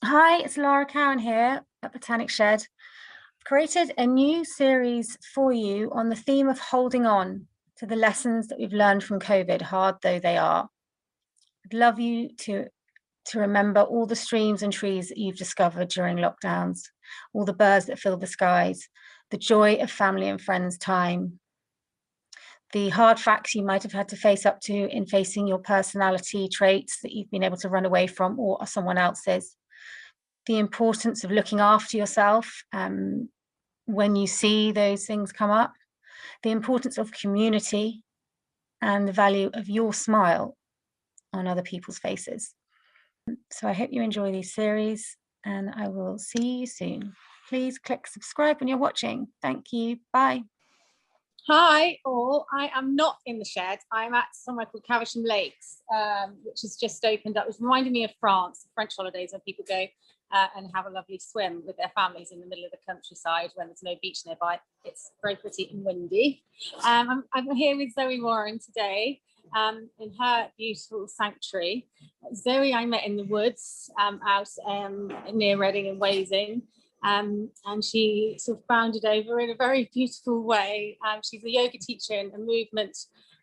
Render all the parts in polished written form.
Hi, it's Lara Cowan here at Botanic Shed. I've created a new series for you on the theme of holding on to the lessons that we've learned from COVID, hard though they are. I'd love you to remember all the streams and trees that you've discovered during lockdowns, all the birds that fill the skies, the joy of family and friends time, the hard facts you might have had to face up to in facing your personality traits that you've been able to run away from or someone else's, the importance of looking after yourself when you see those things come up, the importance of community, and the value of your smile on other people's faces. So I hope you enjoy these series, and I will see you soon. Please click subscribe when you're watching. Thank you. Bye. Hi all, I am not in the shed. I'm at somewhere called Caversham Lakes, which has just opened up. It was reminding me of France, French holidays, where people go and have a lovely swim with their families in the middle of the countryside when there's no beach nearby. It's very pretty and windy. I'm here with Zoe Warren today in her beautiful sanctuary. Zoe I met in the woods out near Reading and Wasing. And she sort of bounded over in a very beautiful way. She's a yoga teacher and a movement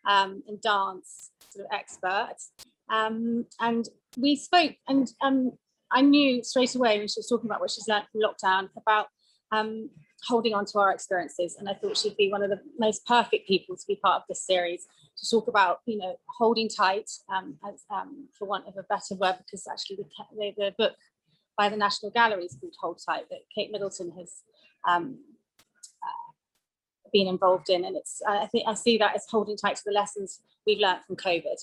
and dance sort of expert. And we spoke, and I knew straight away when she was talking about what she's learned from lockdown about holding on to our experiences. And I thought she'd be one of the most perfect people to be part of this series to talk about, you know, holding tight, for want of a better word, because actually the book by the National Galleries called Hold Tight that Kate Middleton has been involved in, and it's I think I see that as holding tight to the lessons we've learned from COVID.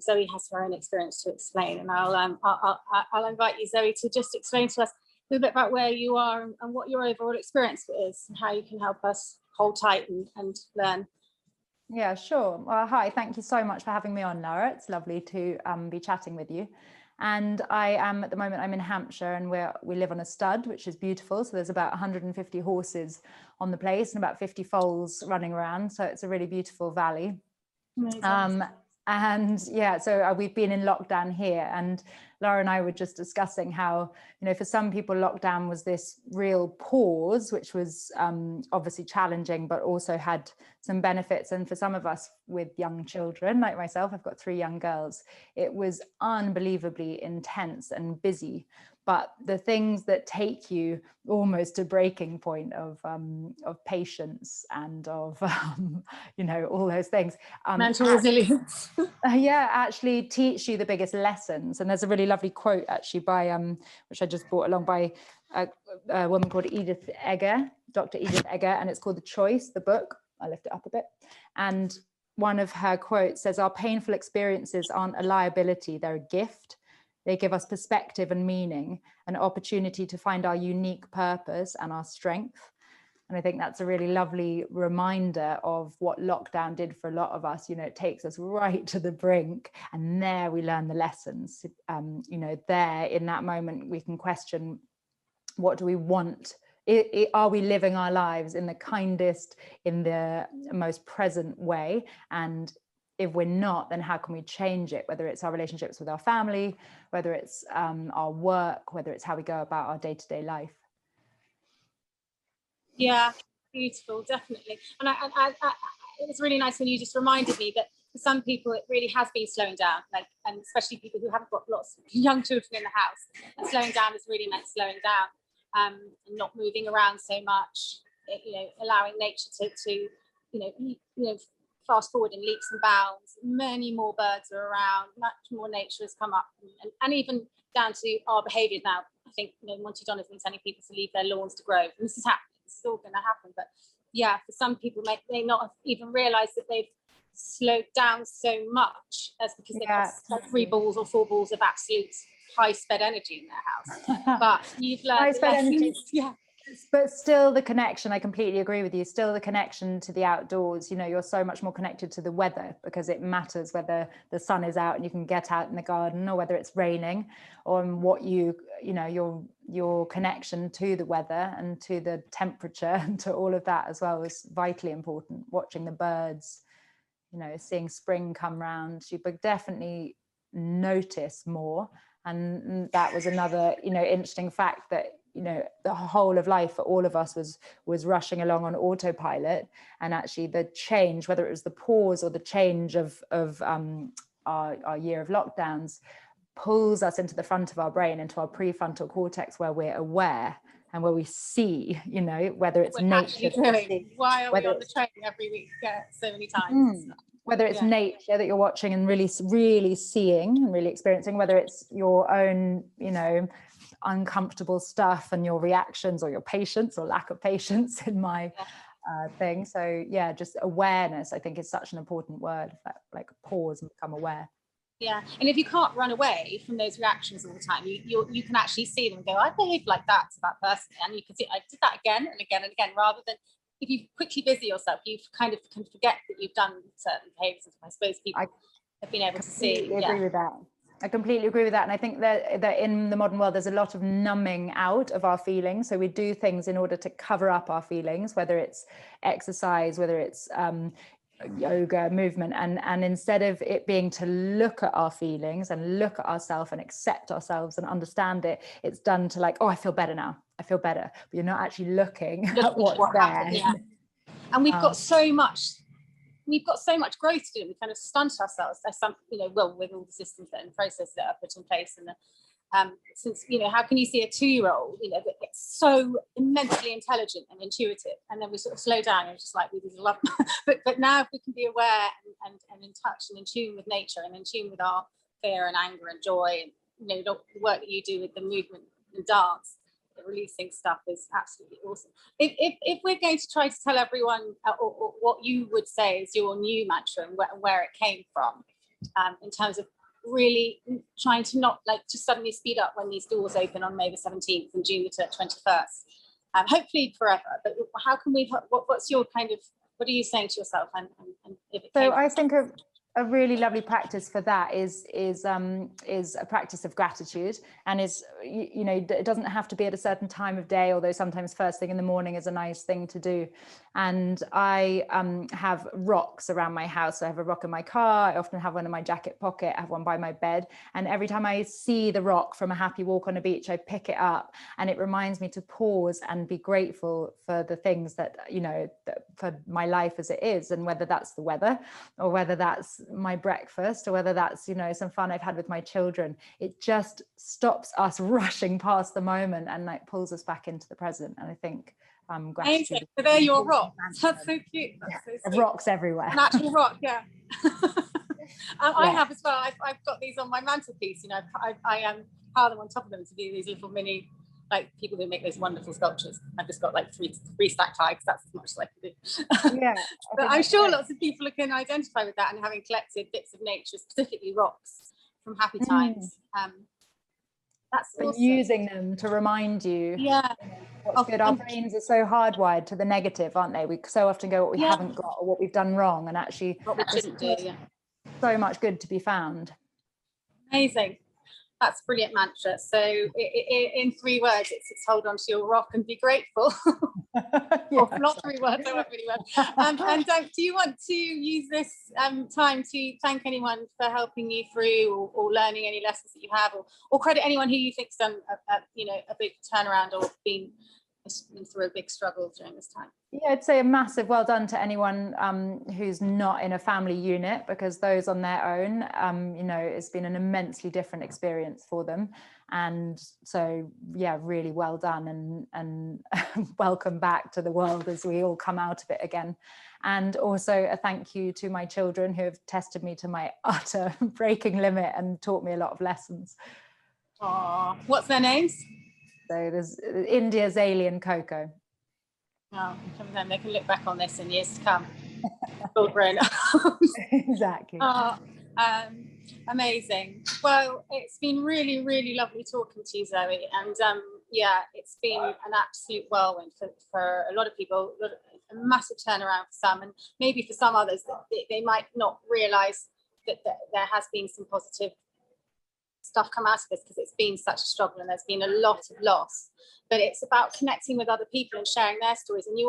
Zoe has her own experience to explain, and I'll invite you, Zoe, to just explain to us a little bit about where you are and what your overall experience is, and how you can help us hold tight and learn. Yeah, sure. Well, hi, thank you so much for having me on, Lara. It's lovely to be chatting with you. And I am, at the moment, I'm in Hampshire, and we live on a stud, which is beautiful. So there's about 150 horses on the place and about 50 foals running around. So it's a really beautiful valley. And yeah, so we've been in lockdown here, and Lara and I were just discussing how, you know, for some people lockdown was this real pause, which was obviously challenging, but also had some benefits. And for some of us with young children, like myself, I've got 3 young girls, it was unbelievably intense and busy. But the things that take you almost to breaking point of patience and of you know, all those things, mental resilience. Yeah, actually teach you the biggest lessons. And there's a really lovely quote actually by which I just brought along by a woman called Edith Egger, Dr. Edith Egger, and it's called The Choice, the book. I lift it up a bit. And one of her quotes says, "Our painful experiences aren't a liability, they're a gift. They give us perspective and meaning, an opportunity to find our unique purpose and our strength." And I think that's a really lovely reminder of what lockdown did for a lot of us. You know, it takes us right to the brink, and there we learn the lessons. You know, there in that moment, we can question, what do we want? Are we living our lives in the kindest, in the most present way? And if we're not, then how can we change it? Whether it's our relationships with our family, whether it's our work, whether it's how we go about our day-to-day life. Yeah, beautiful, definitely. And it was really nice when you just reminded me that for some people it really has been slowing down, like, and especially people who haven't got lots of young children in the house. And slowing down has really meant slowing down, and not moving around so much. You know, allowing nature to you know fast forward in leaps and bounds. Many more birds are around. Much more nature has come up, and even down to our behaviour now. I think, you know, Monty Don has been telling people to leave their lawns to grow, and this is happening. It's still going to happen, but yeah, for some people may not have even realised that they've slowed down so much. That's because they've got like 3 balls or 4 balls of absolute high-sped energy in their house. But you've learned the lessons. Yeah. But still the connection, I completely agree with you, still the connection to the outdoors. You know, you're so much more connected to the weather, because it matters whether the sun is out and you can get out in the garden, or whether it's raining, or what you know, your connection to the weather and to the temperature and to all of that as well is vitally important. Watching the birds, you know, seeing spring come round, you definitely notice more. And that was another, you know, interesting fact, that, you know, the whole of life for all of us was rushing along on autopilot. And actually the change, whether it was the pause or the change of our year of lockdowns, pulls us into the front of our brain, into our prefrontal cortex, where we're aware and where we see, you know, whether it's nature. Why are we on the train every week so many times? Whether it's nature that you're watching and really seeing and really experiencing, whether it's your own, you know, uncomfortable stuff and your reactions, or your patience or lack of patience in my thing. So yeah, just awareness, I think, is such an important word. Like pause and become aware. Yeah, and if you can't run away from those reactions all the time, you can actually see them and go, I behaved like that to that person, and you can see I did that again and again and again, rather than if you quickly busy yourself, you kind of can forget that you've done certain behaviors. I suppose people have been able to see. I agree with that. I completely agree with that. And I think that in the modern world, there's a lot of numbing out of our feelings. So we do things in order to cover up our feelings, whether it's exercise, whether it's yoga, movement, and instead of it being to look at our feelings and look at ourselves and accept ourselves and understand it, it's done to like, oh, I feel better now, I feel better, but you're not actually looking at what's there. Happened, yeah. And we've got so much growth to do. We kind of stunt ourselves. There's some, you know, well, with all the systems and processes that are put in place, and since, you know, how can you see a 2-year-old, you know, that gets so immensely intelligent and intuitive, and then we sort of slow down and just like, we just love them. but now if we can be aware and in touch and in tune with nature and in tune with our fear and anger and joy, and, you know, the work that you do with the movement and dance, the releasing stuff is absolutely awesome. If we're going to try to tell everyone or what you would say is your new mantra and where it came from, in terms of really trying to not like just suddenly speed up when these doors open on May the 17th and June the 21st, hopefully forever, but how can we, what's your kind of, what are you saying to yourself? And if it so I think a really lovely practice for that is a practice of gratitude, and is, you know, it doesn't have to be at a certain time of day, although sometimes first thing in the morning is a nice thing to do. And I have rocks around my house. So I have a rock in my car, I often have one in my jacket pocket, I have one by my bed, and every time I see the rock from a happy walk on a beach, I pick it up, and it reminds me to pause and be grateful for the things that, you know, for my life as it is, and whether that's the weather, or whether that's my breakfast, or whether that's, you know, some fun I've had with my children. It just stops us rushing past the moment and like pulls us back into the present. And I think gratitude. So they're your rocks. That's so cute. That's so rocks everywhere. An actual rock, yeah. I have as well. I've got these on my mantelpiece. You know, I pile them on top of them to do these little mini, like people who make those wonderful sculptures. I've just got like three stacked high, because that's as much as I can do. Yeah, but I'm sure lots of people can identify with that, and having collected bits of nature, specifically rocks from happy times. That's awesome. Using them to remind you. Yeah. What's good. Our brains are so hardwired to the negative, aren't they? We so often go what we haven't got or what we've done wrong, and actually what we shouldn't do. Yeah. So much good to be found. Amazing. That's a brilliant mantra. So in 3 words, it's hold on to your rock and be grateful. Or not 3 words, I won't really well. And do you want to use this time to thank anyone for helping you through, or learning any lessons that you have, or credit anyone who you think's done a big turnaround, or been through a big struggle during this time? Yeah, I'd say a massive well done to anyone who's not in a family unit, because those on their own, you know, it's been an immensely different experience for them. And so, yeah, really well done, and welcome back to the world as we all come out of it again. And also a thank you to my children, who have tested me to my utter breaking limit and taught me a lot of lessons. Aww. What's their names? So there's India, Zaylee and Coco. Oh, sometimes they can look back on this in years to come. Full grown up. Exactly. Amazing. Well, it's been really, really lovely talking to you, Zoe. And yeah, it's been an absolute whirlwind for a lot of people, a massive turnaround for some, and maybe for some others that they might not realise that there has been some positive stuff come out of this, because it's been such a struggle and there's been a lot of loss. But it's about connecting with other people and sharing their stories, and we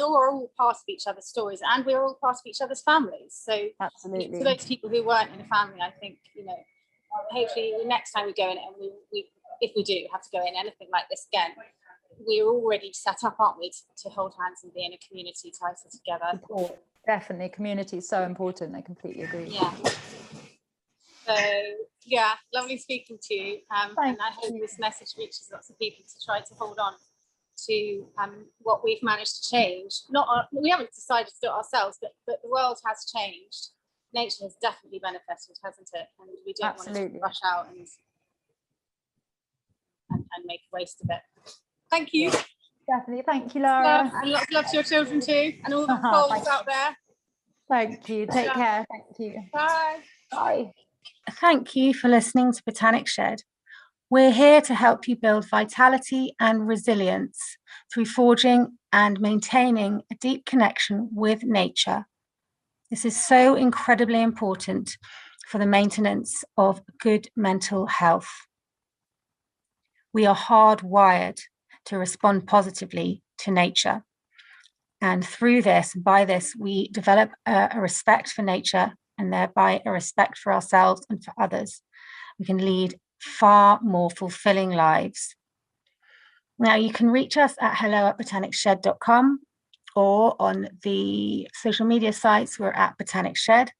all are all part of each other's stories, and we're all part of each other's families. So absolutely, for those people who weren't in a family, I think, you know, hopefully the next time we go in, and we if we do have to go in anything like this again, we're already set up, aren't we, to hold hands and be in a community tighter together. Support. Definitely, community is so important. I completely agree. Yeah. So yeah, lovely speaking to you, and I hope this message reaches lots of people to try to hold on to what we've managed to change. We haven't decided to do it ourselves, but the world has changed. Nature has definitely benefited, hasn't it? And we don't want to rush out and make a waste of it. Thank you. Definitely. Thank you, Lara. And lots of love to your children too, and all the folks out there. Thank you. Take care. Thank you. Bye. Bye. Thank you for listening to Botanic Shed. We're here to help you build vitality and resilience through forging and maintaining a deep connection with nature. This is so incredibly important for the maintenance of good mental health. We are hardwired to respond positively to nature. And through this, by this, we develop a respect for nature and thereby a respect for ourselves and for others. We can lead far more fulfilling lives. Now, you can reach us at hello@botanicshed.com or on the social media sites, we're at Botanic Shed.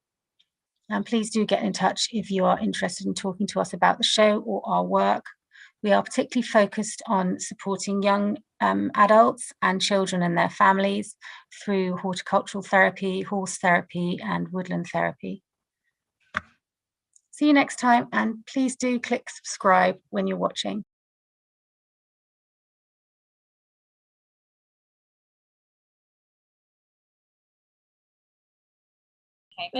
And please do get in touch if you are interested in talking to us about the show or our work. We are particularly focused on supporting young adults and children and their families through horticultural therapy, horse therapy, and woodland therapy. See you next time, and please do click subscribe when you're watching. Okay.